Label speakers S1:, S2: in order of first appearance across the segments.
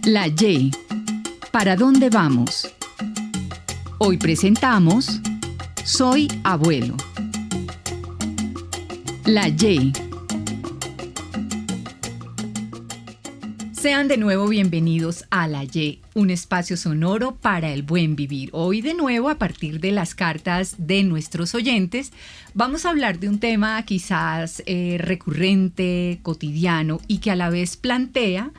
S1: La Y. ¿Para dónde vamos? Hoy presentamos Soy abuelo. La Y. Sean de nuevo bienvenidos a La Y, un espacio sonoro para el buen vivir. Hoy de nuevo, a partir de las cartas de nuestros oyentes, vamos a hablar de un tema quizás recurrente, cotidiano y que a la vez plantea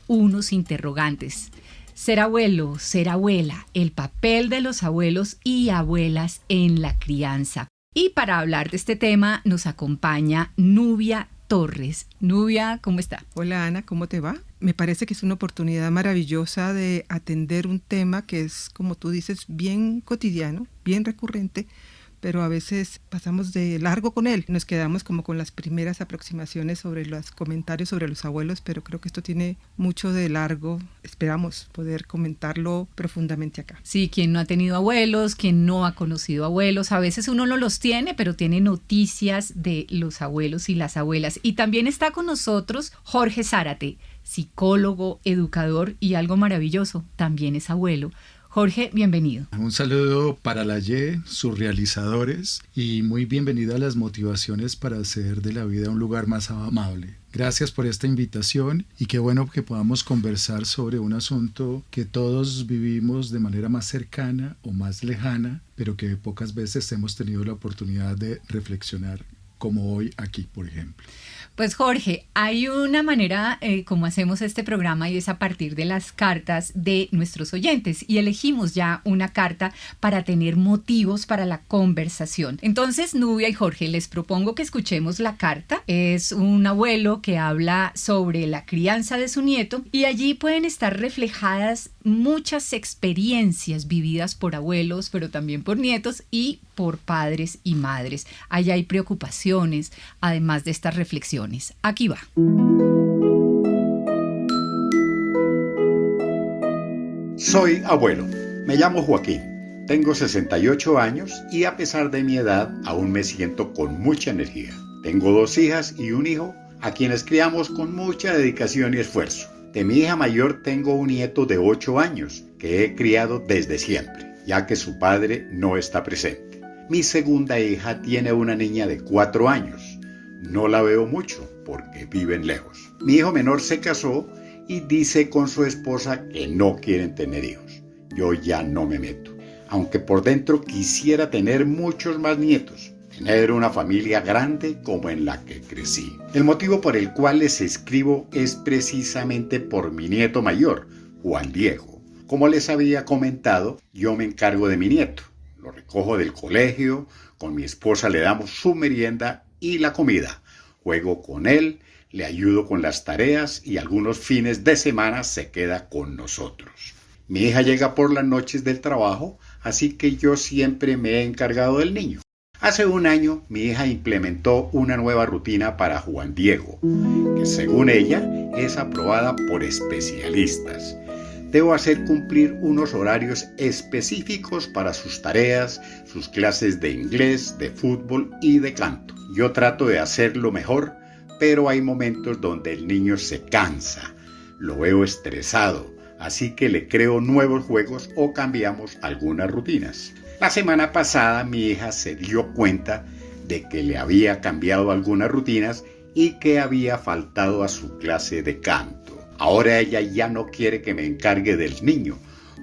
S1: unos interrogantes. Ser abuelo, ser abuela, el papel de los abuelos y abuelas en la crianza. Y para hablar de este tema nos acompaña Nubia Torres. Nubia, ¿cómo está?
S2: Hola Ana, ¿cómo te va? Me parece que es una oportunidad maravillosa de atender un tema que es, como tú dices, bien cotidiano, bien recurrente, pero a veces pasamos de largo con él. Nos quedamos como con las primeras aproximaciones sobre los comentarios sobre los abuelos, pero creo que esto tiene mucho de largo. Esperamos poder comentarlo profundamente acá.
S1: Sí, quien no ha tenido abuelos, quien no ha conocido abuelos, a veces uno no los tiene, pero tiene noticias de los abuelos y las abuelas. Y también está con nosotros Jorge Zárate, psicólogo, educador y algo maravilloso, también es abuelo. Jorge, bienvenido.
S3: Un saludo para la Y, sus realizadores, y muy bienvenido a las motivaciones para hacer de la vida un lugar más amable. Gracias por esta invitación y qué bueno que podamos conversar sobre un asunto que todos vivimos de manera más cercana o más lejana, pero que pocas veces hemos tenido la oportunidad de reflexionar, como hoy aquí, por ejemplo.
S1: Pues Jorge, hay una manera como hacemos este programa y es a partir de las cartas de nuestros oyentes y elegimos ya una carta para tener motivos para la conversación. Entonces, Nubia y Jorge, les propongo que escuchemos la carta. Es un abuelo que habla sobre la crianza de su nieto y allí pueden estar reflejadas muchas experiencias vividas por abuelos, pero también por nietos y por padres y madres. Allá hay preocupaciones, además de estas reflexiones. Aquí va.
S4: Soy abuelo. Me llamo Joaquín. Tengo 68 años y a pesar de mi edad aún me siento con mucha energía. Tengo 2 hijas y un hijo a quienes criamos con mucha dedicación y esfuerzo. De mi hija mayor tengo un nieto de 8 años que he criado desde siempre, ya que su padre no está presente. Mi segunda hija tiene una niña de 4 años. No la veo mucho porque viven lejos. Mi hijo menor se casó y dice con su esposa que no quieren tener hijos. Yo ya no me meto, aunque por dentro quisiera tener muchos más nietos. Tener una familia grande como en la que crecí. El motivo por el cual les escribo es precisamente por mi nieto mayor, Juan Diego. Como les había comentado, yo me encargo de mi nieto. Lo recojo del colegio, con mi esposa le damos su merienda y la comida. Juego con él, le ayudo con las tareas y algunos fines de semana se queda con nosotros. Mi hija llega por las noches del trabajo, así que yo siempre me he encargado del niño. Hace un año, mi hija implementó una nueva rutina para Juan Diego, que según ella es aprobada por especialistas. Debo hacer cumplir unos horarios específicos para sus tareas, sus clases de inglés, de fútbol y de canto. Yo trato de hacerlo mejor, pero hay momentos donde el niño se cansa. Lo veo estresado, así que le creo nuevos juegos o cambiamos algunas rutinas. La semana pasada mi hija se dio cuenta de que le había cambiado algunas rutinas y que había faltado a su clase de canto. Ahora ella ya no quiere que me encargue del niño,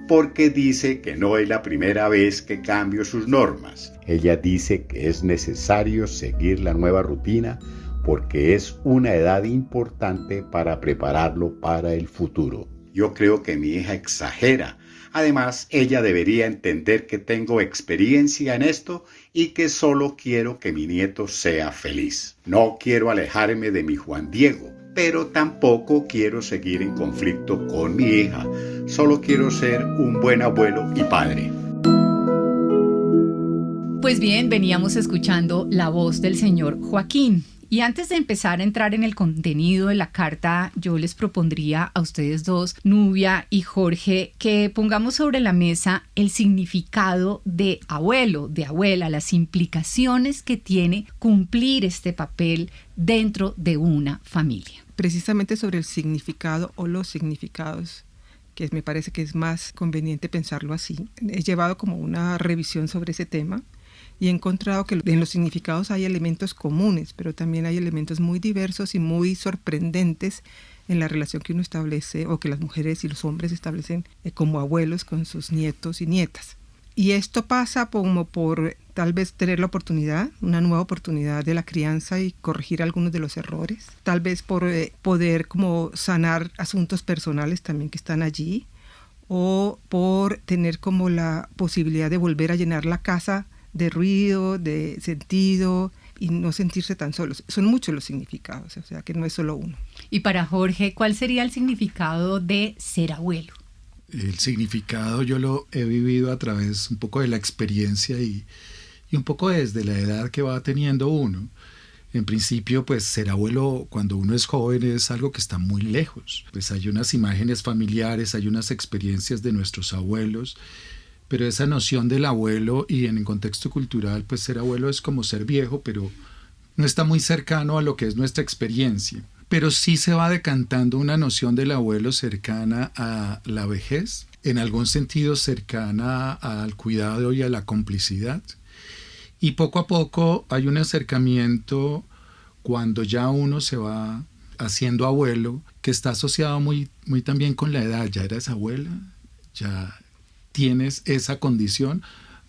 S4: porque dice que no es la primera vez que cambio sus normas. Ella dice que es necesario seguir la nueva rutina porque es una edad importante para prepararlo para el futuro. Yo creo que mi hija exagera. Además, ella debería entender que tengo experiencia en esto y que solo quiero que mi nieto sea feliz. No quiero alejarme de mi Juan Diego, pero tampoco quiero seguir en conflicto con mi hija. Solo quiero ser un buen abuelo y padre.
S1: Pues bien, veníamos escuchando la voz del señor Joaquín. Y antes de empezar a entrar en el contenido de la carta, yo les propondría a ustedes dos, Nubia y Jorge, que pongamos sobre la mesa el significado de abuelo, de abuela, las implicaciones que tiene cumplir este papel dentro de una familia.
S2: Precisamente sobre el significado o los significados que me parece que es más conveniente pensarlo así. He llevado como una revisión sobre ese tema y he encontrado que en los significados hay elementos comunes, pero también hay elementos muy diversos y muy sorprendentes en la relación que uno establece o que las mujeres y los hombres establecen como abuelos con sus nietos y nietas. Y esto pasa como por tal vez tener la oportunidad, una nueva oportunidad de la crianza y corregir algunos de los errores. Tal vez por poder como sanar asuntos personales también que están allí, o por tener como la posibilidad de volver a llenar la casa de ruido, de sentido y no sentirse tan solos. Son muchos los significados, o sea que no es solo uno.
S1: Y para Jorge, ¿cuál sería el significado de ser abuelo?
S3: El significado yo lo he vivido a través un poco de la experiencia y un poco desde la edad que va teniendo uno. En principio, pues ser abuelo cuando uno es joven es algo que está muy lejos. Pues hay unas imágenes familiares, hay unas experiencias de nuestros abuelos, pero esa noción del abuelo y en el contexto cultural, pues ser abuelo es como ser viejo, pero no está muy cercano a lo que es nuestra experiencia. Pero sí se va decantando una noción del abuelo cercana a la vejez, en algún sentido cercana al cuidado y a la complicidad. Y poco a poco hay un acercamiento cuando ya uno se va haciendo abuelo, que está asociado muy, muy también con la edad. Ya eres abuela, ya tienes esa condición.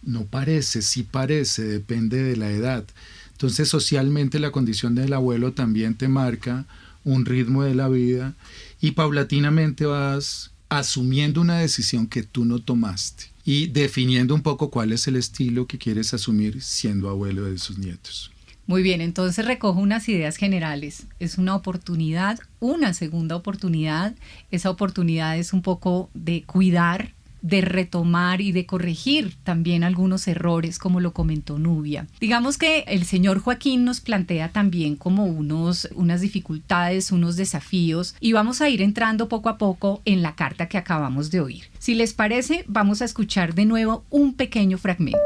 S3: No parece, sí parece, depende de la edad. Entonces socialmente la condición del abuelo también te marca un ritmo de la vida y paulatinamente vas asumiendo una decisión que tú no tomaste y definiendo un poco cuál es el estilo que quieres asumir siendo abuelo de sus nietos.
S1: Muy bien, entonces recojo unas ideas generales. Es una oportunidad, una segunda oportunidad. Esa oportunidad es un poco de cuidar, de retomar y de corregir también algunos errores, como lo comentó Nubia. Digamos que el señor Joaquín nos plantea también como unas dificultades, unos desafíos, y vamos a ir entrando poco a poco en la carta que acabamos de oír. Si les parece, vamos a escuchar de nuevo un pequeño fragmento.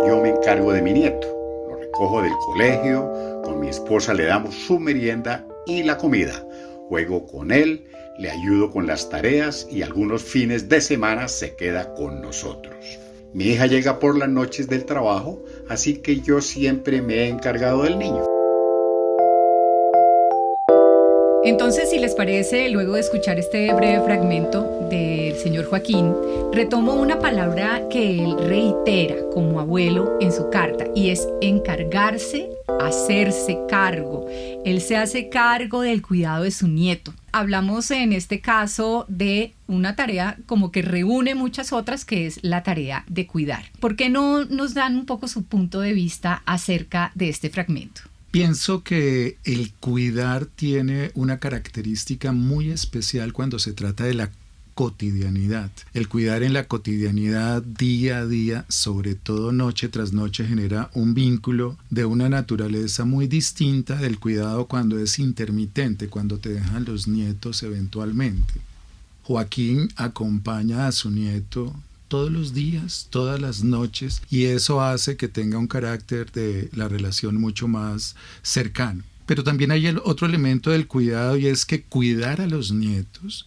S4: Yo me encargo de mi nieto, lo recojo del colegio, con mi esposa le damos su merienda y la comida, juego con él, le ayudo con las tareas y algunos fines de semana se queda con nosotros. Mi hija llega por las noches del trabajo, así que yo siempre me he encargado del niño.
S1: Entonces, si les parece, luego de escuchar este breve fragmento del señor Joaquín, retomo una palabra que él reitera como abuelo en su carta y es encargarse, hacerse cargo. Él se hace cargo del cuidado de su nieto. Hablamos en este caso de una tarea como que reúne muchas otras, que es la tarea de cuidar. ¿Por qué no nos dan un poco su punto de vista acerca de este fragmento?
S3: Pienso que el cuidar tiene una característica muy especial cuando se trata de la cotidianidad. El cuidar en la cotidianidad día a día, sobre todo noche tras noche, genera un vínculo de una naturaleza muy distinta del cuidado cuando es intermitente, cuando te dejan los nietos eventualmente. Joaquín acompaña a su nieto todos los días, todas las noches, y eso hace que tenga un carácter de la relación mucho más cercano. Pero también hay el otro elemento del cuidado, y es que cuidar a los nietos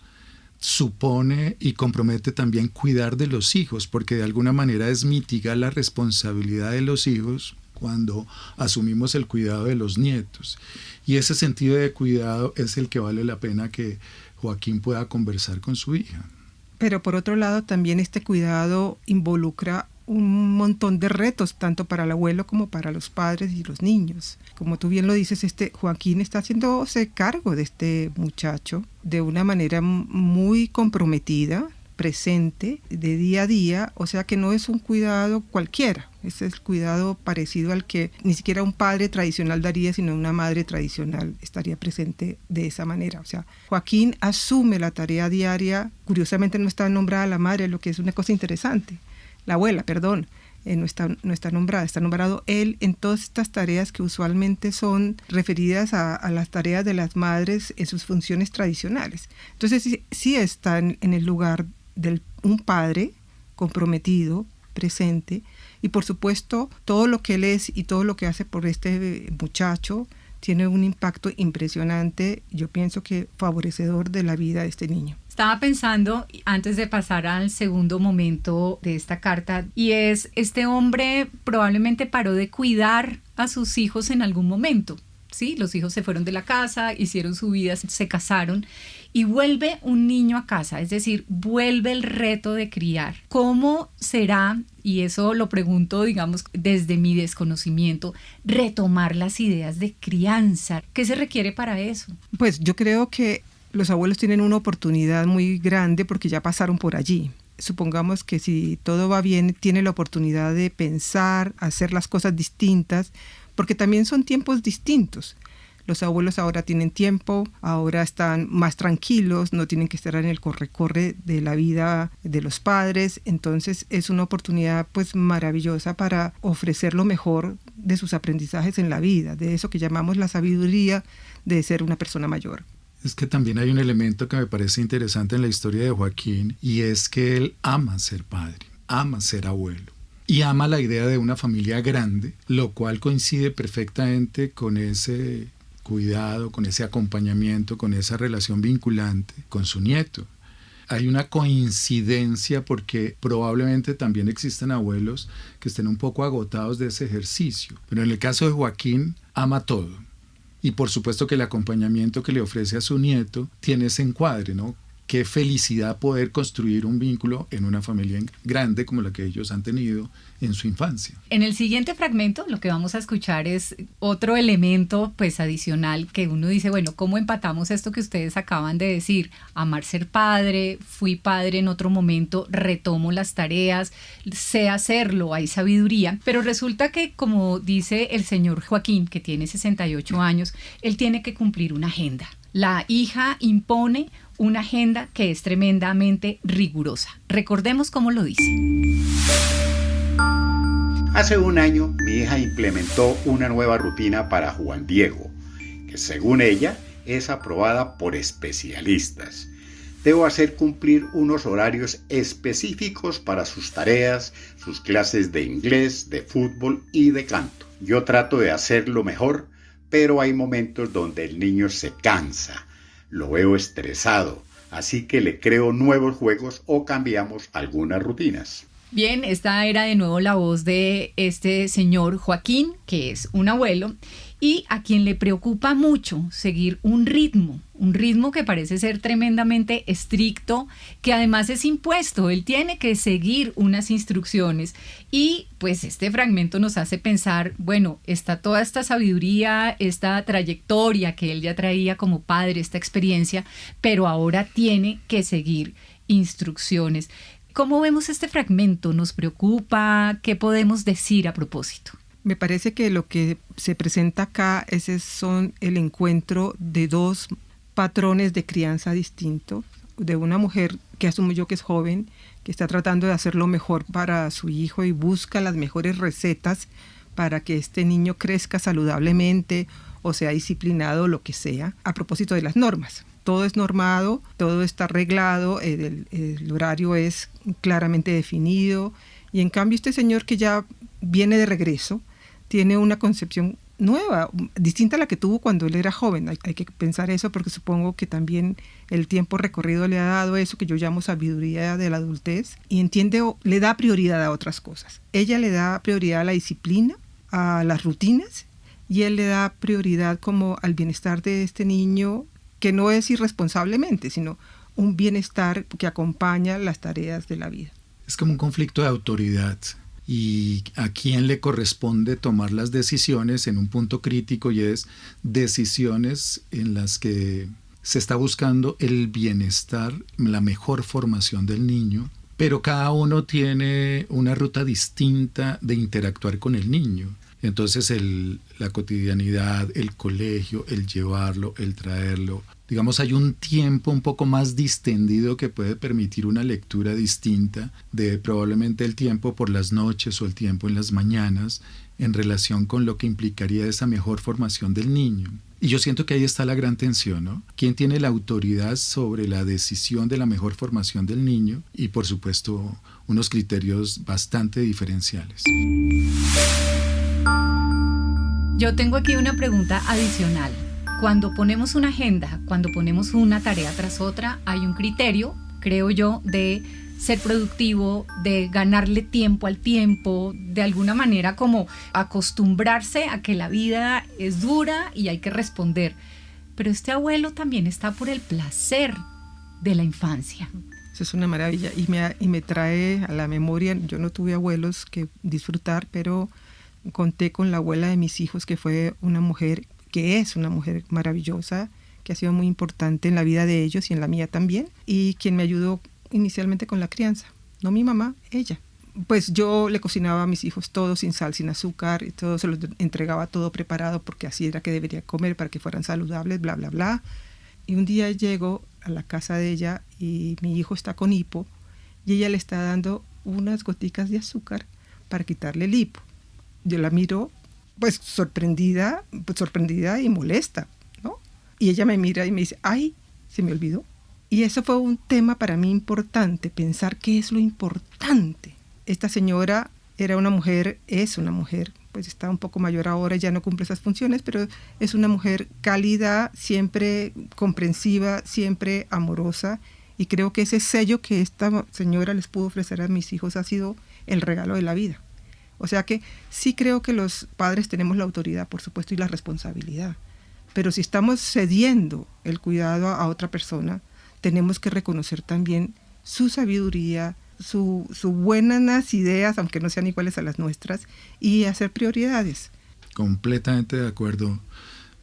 S3: supone y compromete también cuidar de los hijos, porque de alguna manera es mitigar la responsabilidad de los hijos cuando asumimos el cuidado de los nietos. Y ese sentido de cuidado es el que vale la pena que Joaquín pueda conversar con su hija.
S2: Pero por otro lado, también este cuidado involucra un montón de retos, tanto para el abuelo como para los padres y los niños. Como tú bien lo dices, Joaquín está haciéndose cargo de este muchacho de una manera muy comprometida, presente, de día a día, o sea que no es un cuidado cualquiera, es el cuidado parecido al que ni siquiera un padre tradicional daría, sino una madre tradicional estaría presente de esa manera. O sea, Joaquín asume la tarea diaria, curiosamente no está nombrada la madre, lo que es una cosa interesante, la abuela, perdón, no está nombrada, está nombrado él en todas estas tareas que usualmente son referidas a las tareas de las madres en sus funciones tradicionales. Entonces sí está en el lugar de un padre comprometido, presente, y por supuesto todo lo que él es y todo lo que hace por este muchacho tiene un impacto impresionante, yo pienso que favorecedor de la vida de este niño.
S1: Estaba pensando, antes de pasar al segundo momento de esta carta, y es, este hombre probablemente paró de cuidar a sus hijos en algún momento, ¿sí? Los hijos se fueron de la casa, hicieron su vida, se casaron, y vuelve un niño a casa, es decir, vuelve el reto de criar. ¿Cómo será, y eso lo pregunto, digamos, desde mi desconocimiento, retomar las ideas de crianza? ¿Qué se requiere para eso?
S2: Pues yo creo que los abuelos tienen una oportunidad muy grande porque ya pasaron por allí. Supongamos que si todo va bien, tiene la oportunidad de pensar, hacer las cosas distintas, porque también son tiempos distintos. Los abuelos ahora tienen tiempo, ahora están más tranquilos, no tienen que estar en el corre-corre de la vida de los padres. Entonces es una oportunidad pues maravillosa para ofrecer lo mejor de sus aprendizajes en la vida, de eso que llamamos la sabiduría de ser una persona mayor.
S3: Es que también hay un elemento que me parece interesante en la historia de Joaquín, y es que él ama ser padre, ama ser abuelo. Y ama la idea de una familia grande, lo cual coincide perfectamente con ese cuidado, con ese acompañamiento, con esa relación vinculante con su nieto. Hay una coincidencia porque probablemente también existen abuelos que estén un poco agotados de ese ejercicio. Pero en el caso de Joaquín, ama todo. Y por supuesto que el acompañamiento que le ofrece a su nieto tiene ese encuadre, ¿no? Qué felicidad poder construir un vínculo en una familia grande como la que ellos han tenido en su infancia.
S1: En el siguiente fragmento lo que vamos a escuchar es otro elemento pues adicional que uno dice, bueno, ¿cómo empatamos esto que ustedes acaban de decir? Amar ser padre, fui padre en otro momento, retomo las tareas, sé hacerlo, hay sabiduría, pero resulta que como dice el señor Joaquín, que tiene 68 años, él tiene que cumplir una agenda. La hija impone una agenda que es tremendamente rigurosa. Recordemos cómo lo dice.
S4: Hace un año, mi hija implementó una nueva rutina para Juan Diego, que según ella es aprobada por especialistas. Debo hacer cumplir unos horarios específicos para sus tareas, sus clases de inglés, de fútbol y de canto. Yo trato de hacerlo mejor, pero hay momentos donde el niño se cansa. Lo veo estresado, así que le creo nuevos juegos o cambiamos algunas rutinas.
S1: Bien, esta era de nuevo la voz de este señor Joaquín, que es un abuelo, y a quien le preocupa mucho seguir un ritmo que parece ser tremendamente estricto, que además es impuesto, él tiene que seguir unas instrucciones. Y pues este fragmento nos hace pensar, bueno, está toda esta sabiduría, esta trayectoria que él ya traía como padre, esta experiencia, pero ahora tiene que seguir instrucciones. ¿Cómo vemos este fragmento? ¿Nos preocupa? ¿Qué podemos decir a propósito?
S2: Me parece que lo que se presenta acá son el encuentro de dos patrones de crianza distintos, de una mujer que asumo yo que es joven, que está tratando de hacer lo mejor para su hijo y busca las mejores recetas para que este niño crezca saludablemente o sea disciplinado o lo que sea, a propósito de las normas. Todo es normado, todo está arreglado, el horario es claramente definido, y en cambio este señor que ya viene de regreso tiene una concepción nueva, distinta a la que tuvo cuando él era joven. Hay que pensar eso porque supongo que también el tiempo recorrido le ha dado eso que yo llamo sabiduría de la adultez, y le da prioridad a otras cosas. Ella le da prioridad a la disciplina, a las rutinas, y él le da prioridad como al bienestar de este niño, que no es irresponsablemente, sino un bienestar que acompaña las tareas de la vida.
S3: Es como un conflicto de autoridad, y a quién le corresponde tomar las decisiones en un punto crítico, y es decisiones en las que se está buscando el bienestar, la mejor formación del niño, pero cada uno tiene una ruta distinta de interactuar con el niño. Entonces la cotidianidad, el colegio, el llevarlo, el traerlo, digamos, hay un tiempo un poco más distendido que puede permitir una lectura distinta de probablemente el tiempo por las noches o el tiempo en las mañanas en relación con lo que implicaría esa mejor formación del niño. Y yo siento que ahí está la gran tensión, ¿no? ¿Quién tiene la autoridad sobre la decisión de la mejor formación del niño? Y por supuesto, unos criterios bastante diferenciales.
S1: Yo tengo aquí una pregunta adicional. Cuando ponemos una agenda, cuando ponemos una tarea tras otra, hay un criterio, creo yo, de ser productivo, de ganarle tiempo al tiempo, de alguna manera como acostumbrarse a que la vida es dura y hay que responder. Pero este abuelo también está por el placer de la infancia.
S2: Eso es una maravilla y me trae a la memoria, yo no tuve abuelos que disfrutar, pero conté con la abuela de mis hijos, que fue una mujer, que es una mujer maravillosa, que ha sido muy importante en la vida de ellos y en la mía también, y quien me ayudó inicialmente con la crianza, no mi mamá, ella. Pues yo le cocinaba a mis hijos todo sin sal, sin azúcar, y todo se los entregaba todo preparado porque así era que debería comer para que fueran saludables, bla, bla, bla. Y un día llego a la casa de ella y mi hijo está con hipo y ella le está dando unas goticas de azúcar para quitarle el hipo. Yo la miro pues sorprendida y molesta, ¿no? Y ella me mira y me dice, ay, se me olvidó. Y eso fue un tema para mí importante, pensar qué es lo importante. Esta señora era una mujer, es una mujer, pues está un poco mayor ahora, ya no cumple esas funciones, pero es una mujer cálida, siempre comprensiva, siempre amorosa, y creo que ese sello que esta señora les pudo ofrecer a mis hijos ha sido el regalo de la vida. O sea que sí creo que los padres tenemos la autoridad, por supuesto, y la responsabilidad, pero si estamos cediendo el cuidado a otra persona, tenemos que reconocer también su sabiduría, sus buenas ideas, aunque no sean iguales a las nuestras, y hacer prioridades.
S3: Completamente de acuerdo.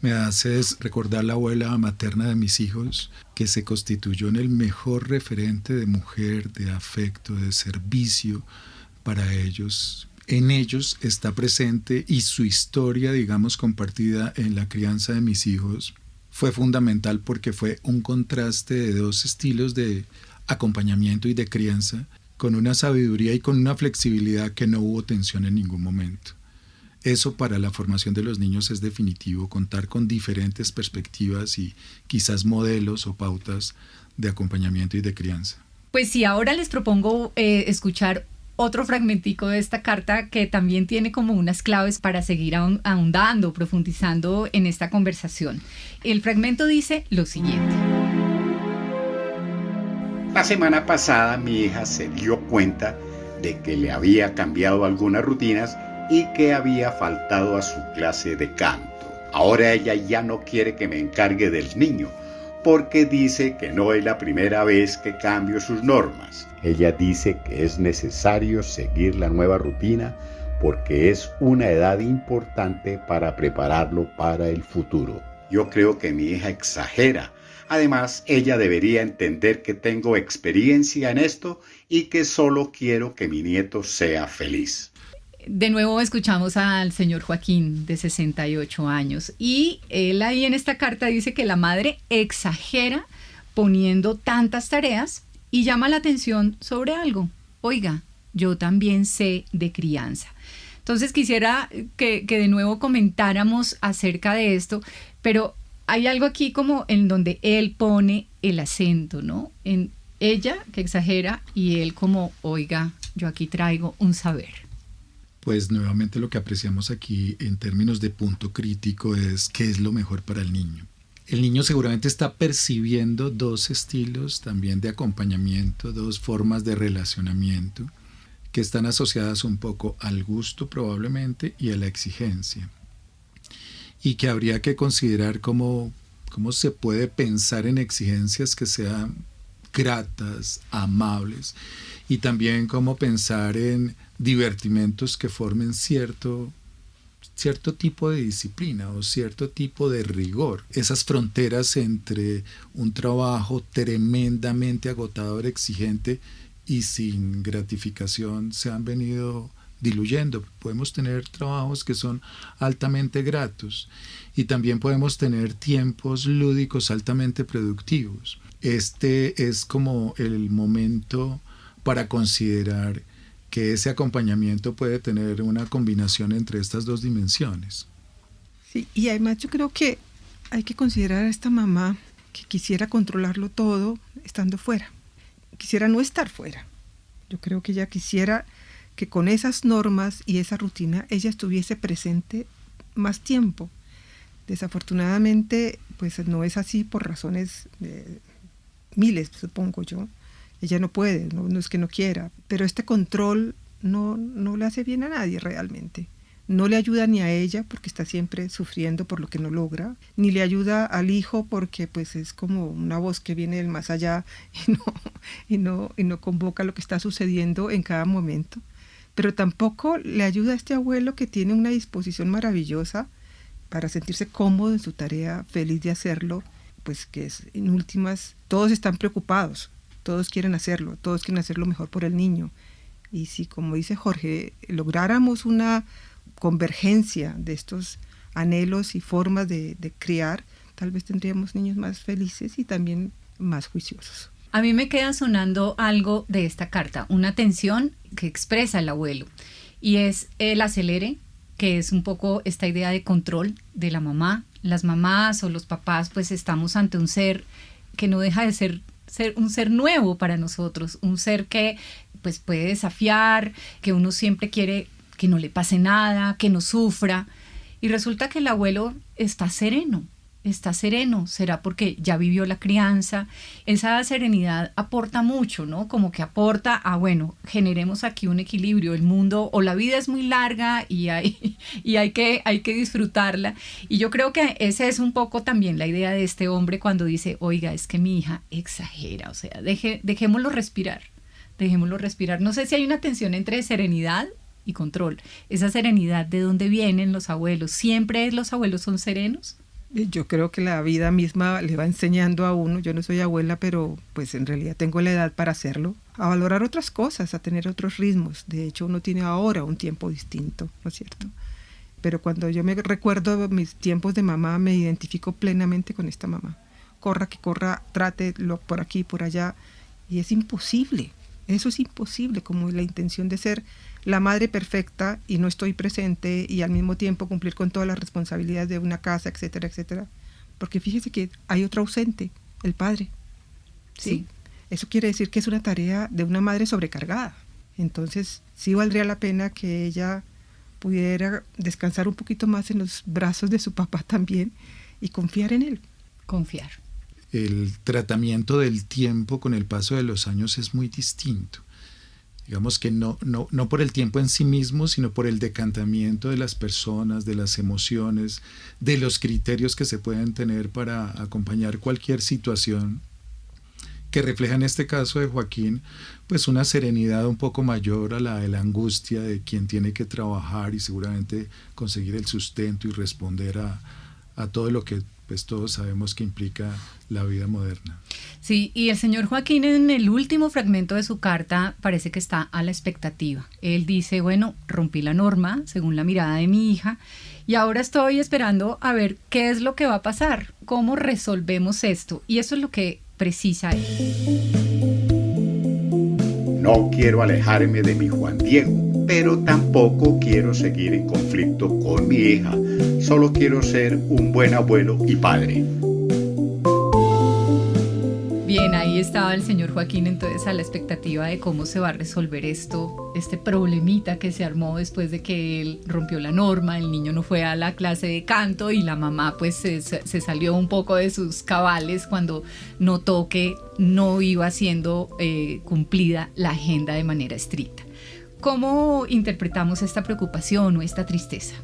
S3: Me haces recordar la abuela materna de mis hijos, que se constituyó en el mejor referente de mujer, de afecto, de servicio para ellos. En ellos está presente y su historia, digamos, compartida en la crianza de mis hijos, fue fundamental porque fue un contraste de dos estilos de acompañamiento y de crianza, con una sabiduría y con una flexibilidad que no hubo tensión en ningún momento. Eso para la formación de los niños es definitivo, contar con diferentes perspectivas y quizás modelos o pautas de acompañamiento y de crianza.
S1: Pues sí, ahora les propongo escuchar otro fragmentico de esta carta que también tiene como unas claves para seguir ahondando, profundizando en esta conversación. El fragmento dice lo siguiente.
S4: La semana pasada mi hija se dio cuenta de que le había cambiado algunas rutinas y que había faltado a su clase de canto. Ahora ella ya no quiere que me encargue del niño, porque dice que no es la primera vez que cambio sus normas. Ella dice que es necesario seguir la nueva rutina porque es una edad importante para prepararlo para el futuro. Yo creo que mi hija exagera. Además, ella debería entender que tengo experiencia en esto y que solo quiero que mi nieto sea feliz.
S1: De nuevo escuchamos al señor Joaquín, de 68 años, y él ahí en esta carta dice que la madre exagera poniendo tantas tareas y llama la atención sobre algo. Oiga, yo también sé de crianza. Entonces quisiera que de nuevo comentáramos acerca de esto, pero hay algo aquí como en donde él pone el acento, ¿no? En ella que exagera y él como, oiga, yo aquí traigo un saber.
S3: Pues nuevamente lo que apreciamos aquí en términos de punto crítico es qué es lo mejor para el niño. El niño seguramente está percibiendo dos estilos también de acompañamiento, dos formas de relacionamiento que están asociadas un poco al gusto probablemente y a la exigencia. Y que habría que considerar cómo se puede pensar en exigencias que sean gratas, amables, y también cómo pensar en divertimentos que formen cierto tipo de disciplina o cierto tipo de rigor. Esas fronteras entre un trabajo tremendamente agotador, exigente y sin gratificación se han venido diluyendo. Podemos tener trabajos que son altamente gratos y también podemos tener tiempos lúdicos altamente productivos. Este es como el momento para considerar que ese acompañamiento puede tener una combinación entre estas dos dimensiones.
S2: Sí, y además yo creo que hay que considerar a esta mamá que quisiera controlarlo todo estando fuera. Quisiera no estar fuera. Yo creo que ella quisiera que con esas normas y esa rutina ella estuviese presente más tiempo. Desafortunadamente, pues no es así por razones miles, supongo yo. Ella no puede, no es que no quiera, pero este control no le hace bien a nadie realmente. No le ayuda ni a ella porque está siempre sufriendo por lo que no logra, ni le ayuda al hijo porque pues es como una voz que viene del más allá y no convoca lo que está sucediendo en cada momento. Pero tampoco le ayuda a este abuelo que tiene una disposición maravillosa para sentirse cómodo en su tarea, feliz de hacerlo, pues que es, en últimas, todos están preocupados, todos quieren hacerlo mejor por el niño. Y si, como dice Jorge, lográramos una convergencia de estos anhelos y formas de criar, tal vez tendríamos niños más felices y también más juiciosos.
S1: A mí me queda sonando algo de esta carta, una tensión que expresa el abuelo, y es el acelere, que es un poco esta idea de control de la mamá. Las mamás o los papás pues estamos ante un ser que no deja de ser un ser nuevo para nosotros, un ser que pues puede desafiar, que uno siempre quiere que no le pase nada, que no sufra, y resulta que el abuelo está sereno, será porque ya vivió la crianza. Esa serenidad aporta mucho, ¿no? Como que aporta a, bueno, generemos aquí un equilibrio, el mundo o la vida es muy larga y hay que disfrutarla. Y yo creo que esa es un poco también la idea de este hombre cuando dice, oiga, es que mi hija exagera, o sea, dejémoslo respirar. No sé si hay una tensión entre serenidad y control. Esa serenidad, ¿de dónde vienen los abuelos? ¿Siempre los abuelos son serenos?
S2: Yo creo que la vida misma le va enseñando a uno, yo no soy abuela, pero pues en realidad tengo la edad para hacerlo, a valorar otras cosas, a tener otros ritmos. De hecho, uno tiene ahora un tiempo distinto, ¿no es cierto? Pero cuando yo me recuerdo mis tiempos de mamá, me identifico plenamente con esta mamá. Corra que corra, trátelo por aquí, por allá, y es imposible. Eso es imposible, como la intención de ser la madre perfecta y no estoy presente y al mismo tiempo cumplir con todas las responsabilidades de una casa, etcétera, etcétera. Porque fíjese que hay otro ausente, el padre. ¿Sí? Eso quiere decir que es una tarea de una madre sobrecargada. Entonces sí valdría la pena que ella pudiera descansar un poquito más en los brazos de su papá también y confiar en él.
S1: Confiar.
S3: El tratamiento del tiempo con el paso de los años es muy distinto. Digamos que no por el tiempo en sí mismo, sino por el decantamiento de las personas, de las emociones, de los criterios que se pueden tener para acompañar cualquier situación, que refleja en este caso de Joaquín pues una serenidad un poco mayor a la de la angustia de quien tiene que trabajar y seguramente conseguir el sustento y responder a todo lo que pues todos sabemos que implica la vida moderna.
S1: Sí, y el señor Joaquín en el último fragmento de su carta parece que está a la expectativa. Él dice, bueno, rompí la norma según la mirada de mi hija y ahora estoy esperando a ver qué es lo que va a pasar, cómo resolvemos esto, y eso es lo que precisa él.
S4: No quiero alejarme de mi Juan Diego, pero tampoco quiero seguir en conflicto con mi hija. Solo quiero ser un buen abuelo y padre.
S1: Bien, ahí estaba el señor Joaquín entonces a la expectativa de cómo se va a resolver esto, este problemita que se armó después de que él rompió la norma, el niño no fue a la clase de canto y la mamá pues se salió un poco de sus cabales cuando notó que no iba siendo cumplida la agenda de manera estricta. ¿Cómo interpretamos esta preocupación o esta tristeza?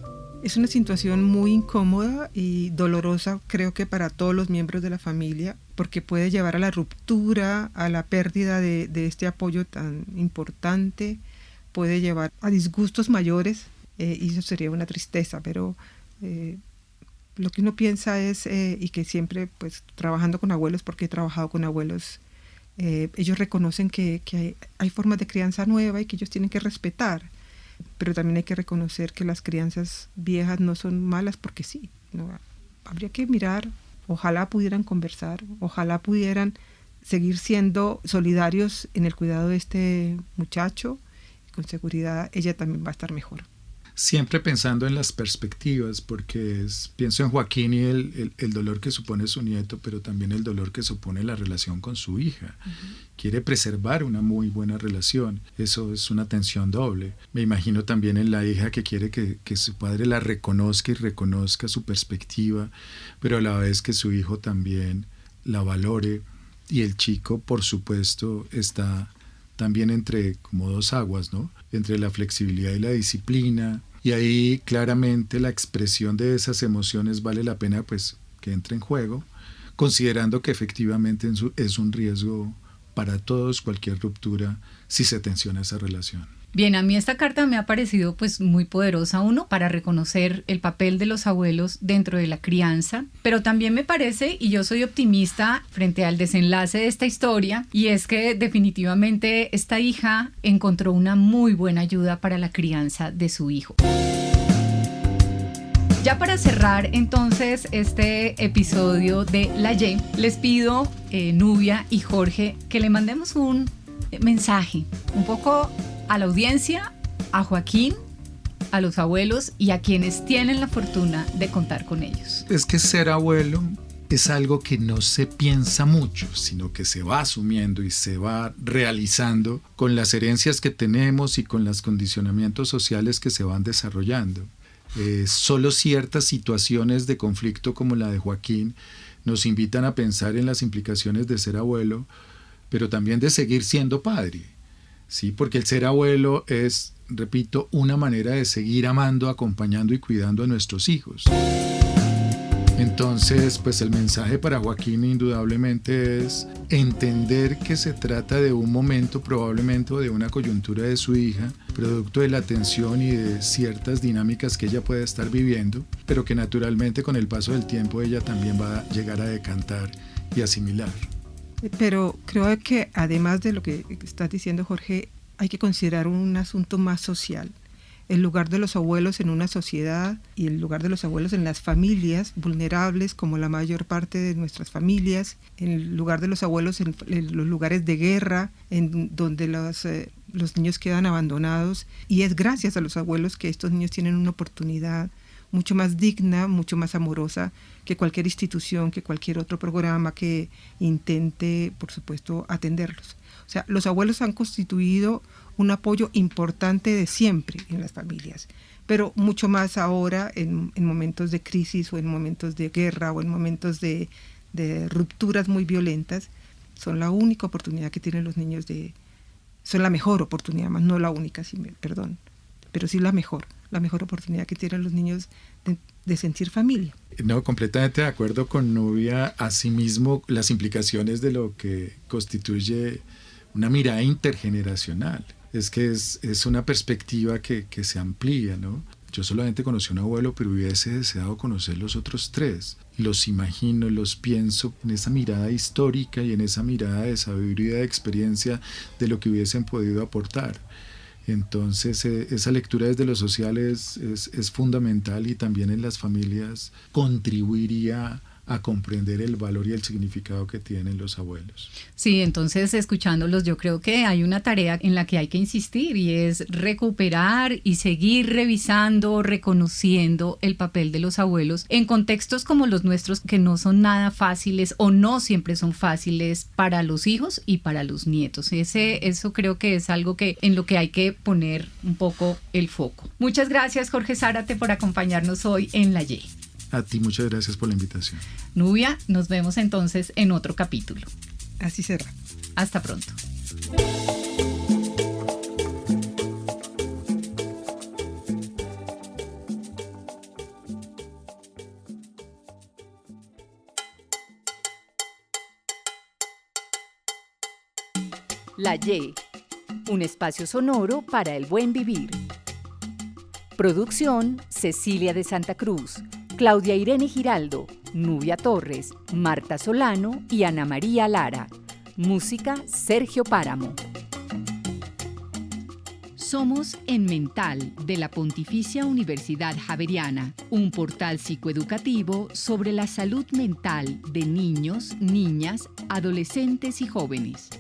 S2: Es una situación muy incómoda y dolorosa, creo que para todos los miembros de la familia, porque puede llevar a la ruptura, a la pérdida de este apoyo tan importante, puede llevar a disgustos mayores y eso sería una tristeza, pero lo que uno piensa es, y que siempre pues trabajando con abuelos, porque he trabajado con abuelos, ellos reconocen que hay formas de crianza nueva y que ellos tienen que respetar. Pero también hay que reconocer que las crianzas viejas no son malas porque sí, ¿no? Habría que mirar, ojalá pudieran conversar, ojalá pudieran seguir siendo solidarios en el cuidado de este muchacho, con seguridad ella también va a estar mejor.
S3: siempre pensando en las perspectivas, porque pienso en Joaquín y el dolor que supone su nieto, pero también el dolor que supone la relación con su hija. Quiere preservar una muy buena relación, eso es una tensión doble. Me imagino también en la hija que quiere que su padre la reconozca y reconozca su perspectiva, pero a la vez que su hijo también la valore, y el chico, por supuesto, está también entre como dos aguas, ¿no? Entre la flexibilidad y la disciplina, y ahí claramente la expresión de esas emociones vale la pena pues que entre en juego, considerando que efectivamente es un riesgo para todos cualquier ruptura si se tensiona esa relación.
S1: Bien, a mí esta carta me ha parecido pues muy poderosa, uno, para reconocer el papel de los abuelos dentro de la crianza, pero también me parece, y yo soy optimista frente al desenlace de esta historia, y es que definitivamente esta hija encontró una muy buena ayuda para la crianza de su hijo. Ya para cerrar entonces este episodio de La Y, les pido, Nubia y Jorge, que le mandemos un mensaje un poco a la audiencia, a Joaquín, a los abuelos y a quienes tienen la fortuna de contar con ellos.
S3: Es que ser abuelo es algo que no se piensa mucho, sino que se va asumiendo y se va realizando con las herencias que tenemos y con los condicionamientos sociales que se van desarrollando. Solo ciertas situaciones de conflicto como la de Joaquín nos invitan a pensar en las implicaciones de ser abuelo, pero también de seguir siendo padre. Sí, porque el ser abuelo es, repito, una manera de seguir amando, acompañando y cuidando a nuestros hijos. Entonces, pues el mensaje para Joaquín indudablemente es entender que se trata de un momento probablemente o de una coyuntura de su hija, producto de la tensión y de ciertas dinámicas que ella puede estar viviendo, pero que naturalmente con el paso del tiempo ella también va a llegar a decantar y asimilar.
S2: Pero creo que además de lo que estás diciendo, Jorge, hay que considerar un asunto más social. El lugar de los abuelos en una sociedad y el lugar de los abuelos en las familias vulnerables, como la mayor parte de nuestras familias, en el lugar de los abuelos en los lugares de guerra, en donde los niños quedan abandonados. Y es gracias a los abuelos que estos niños tienen una oportunidad mucho más digna, mucho más amorosa que cualquier institución, que cualquier otro programa que intente, por supuesto, atenderlos. O sea, los abuelos han constituido un apoyo importante de siempre en las familias, pero mucho más ahora en momentos de crisis o en momentos de guerra o en momentos de rupturas muy violentas. Son la única oportunidad que tienen los niños son la mejor oportunidad, más no la única, perdón, pero sí la mejor oportunidad que tienen los niños de sentir familia.
S3: No, completamente de acuerdo con Nubia. Asimismo, las implicaciones de lo que constituye una mirada intergeneracional. Es que es una perspectiva que se amplía, ¿no? Yo solamente conocí a un abuelo, pero hubiese deseado conocer los otros tres. Los imagino, los pienso en esa mirada histórica y en esa mirada de sabiduría, de experiencia de lo que hubiesen podido aportar. Entonces esa lectura desde lo social es fundamental, y también en las familias contribuiría a comprender el valor y el significado que tienen los abuelos.
S1: Sí, entonces escuchándolos yo creo que hay una tarea en la que hay que insistir, y es recuperar y seguir revisando, reconociendo el papel de los abuelos en contextos como los nuestros, que no son nada fáciles o no siempre son fáciles para los hijos y para los nietos. Eso creo que es algo en lo que hay que poner un poco el foco. Muchas gracias, Jorge Zárate, por acompañarnos hoy en La Y.
S3: A ti, muchas gracias por la invitación.
S1: Nubia, nos vemos entonces en otro capítulo.
S2: Así será.
S1: Hasta pronto.
S5: La Y, un espacio sonoro para el buen vivir. Producción: Cecilia de Santa Cruz, Claudia Irene Giraldo, Nubia Torres, Marta Solano y Ana María Lara. Música: Sergio Páramo.
S1: Somos En Mental, de la Pontificia Universidad Javeriana, un portal psicoeducativo sobre la salud mental de niños, niñas, adolescentes y jóvenes.